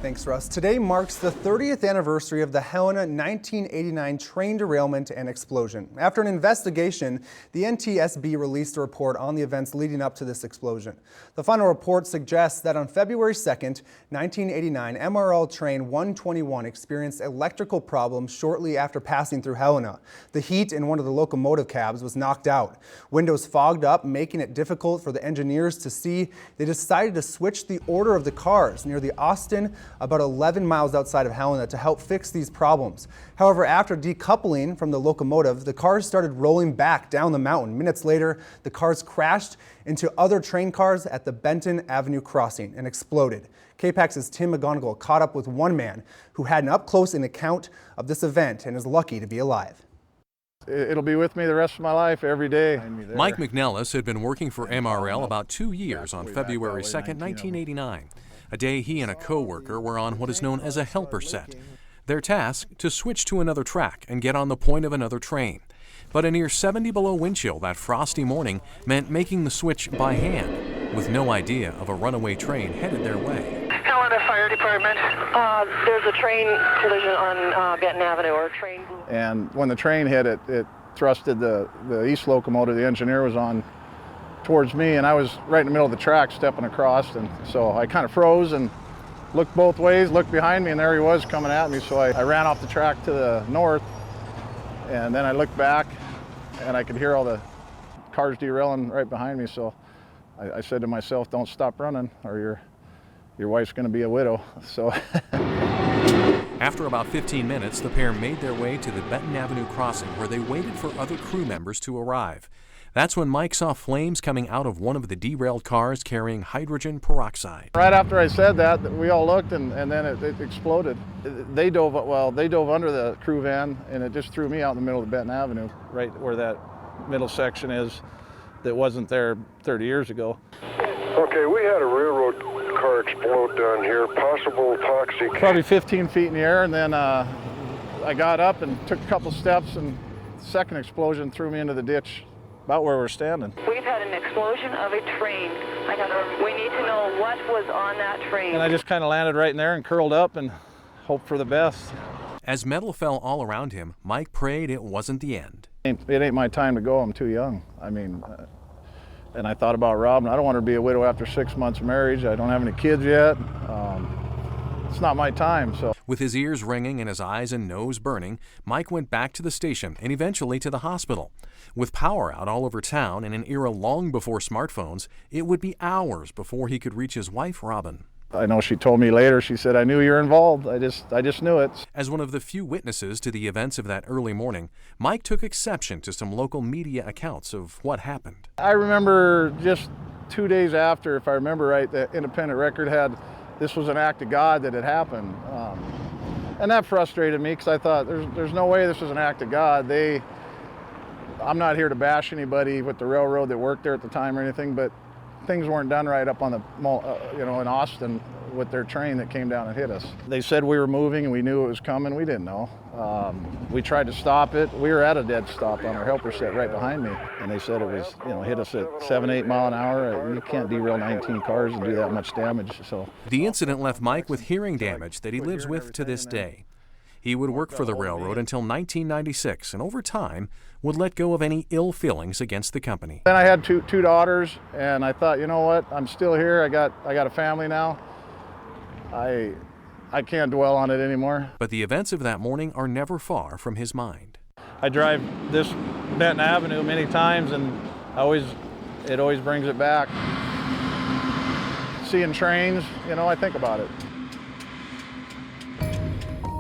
Thanks, Russ. Today marks the 30th anniversary of the Helena 1989 train derailment and explosion. After an investigation, the NTSB released a report on the events leading up to this explosion. The final report suggests that on February 2nd, 1989, MRL train 121 experienced electrical problems shortly after passing through Helena. The heat in one of the locomotive cabs was knocked out. Windows fogged up, making it difficult for the engineers to see. They decided to switch the order of the cars near the Austin, about 11 miles outside of Helena, to help fix these problems. However, after decoupling from the locomotive, the cars started rolling back down the mountain. Minutes later, the cars crashed into other train cars at the Benton Avenue crossing and exploded. KPAX's Tim McGonigal caught up with one man who had an up-close account of this event and is lucky to be alive. It'll be with me the rest of my life, every day. Mike McNellis had been working for MRL about 2 years on February 2nd, 1989. A day he and a co-worker were on what is known as a helper set. Their task, to switch to another track and get on the point of another train. But a near 70 below wind chill that frosty morning meant making the switch by hand, with no idea of a runaway train headed their way. Helena Fire Department. There's a train collision on Benton Avenue, or train. And when the train hit it, it thrusted the east locomotive the engineer was on towards me, and I was right in the middle of the track stepping across, and so I kind of froze and looked both ways, looked behind me, and there he was coming at me. So I ran off the track to the north, and then I looked back and I could hear all the cars derailing right behind me. So I said to myself, don't stop running or your wife's going to be a widow. So after about 15 minutes, the pair made their way to the Benton Avenue crossing, where they waited for other crew members to arrive. That's when Mike saw flames coming out of one of the derailed cars carrying hydrogen peroxide. Right after I said that, we all looked, and then it exploded. They dove under the crew van, and it just threw me out in the middle of Benton Avenue, right where that middle section is that wasn't there 30 years ago. Okay, we had a railroad car explode down here, possible toxic. Probably 15 feet in the air, and then I got up and took a couple steps, and the second explosion threw me into the ditch about where we're standing. We've had an explosion of a train. We need to know what was on that train. And I just kind of landed right in there and curled up and hoped for the best. As metal fell all around him, Mike prayed it wasn't the end. It ain't my time to go. I'm too young. I mean, and I thought about Robin. I don't want her to be a widow after 6 months of marriage. I don't have any kids yet. It's not my time. So, with his ears ringing and his eyes and nose burning, Mike went back to the station and eventually to the hospital. With power out all over town in an era long before smartphones, it would be hours before he could reach his wife, Robin. I know she told me later, she said, I knew you were involved. I just knew it. As one of the few witnesses to the events of that early morning, Mike took exception to some local media accounts of what happened. I remember just 2 days after, if I remember right, the Independent Record had, this was an act of God that had happened. And that frustrated me, because I thought, there's no way this was an act of God. I'm not here to bash anybody with the railroad that worked there at the time or anything, but things weren't done right up on the, in Austin with their train that came down and hit us. They said we were moving and we knew it was coming. We didn't know. We tried to stop it. We were at a dead stop on our helper set right behind me, and they said it was, hit us at 7-8 mile an hour. You can't derail 19 cars and do that much damage. So the incident left Mike with hearing damage that he lives with to this day. He would work for the railroad until 1996, and over time would let go of any ill feelings against the company. Then I had two daughters, and I thought, you know what? I'm still here. I got a family now. I can't dwell on it anymore. But the events of that morning are never far from his mind. I drive this Benton Avenue many times, and it always brings it back. Seeing trains, I think about it.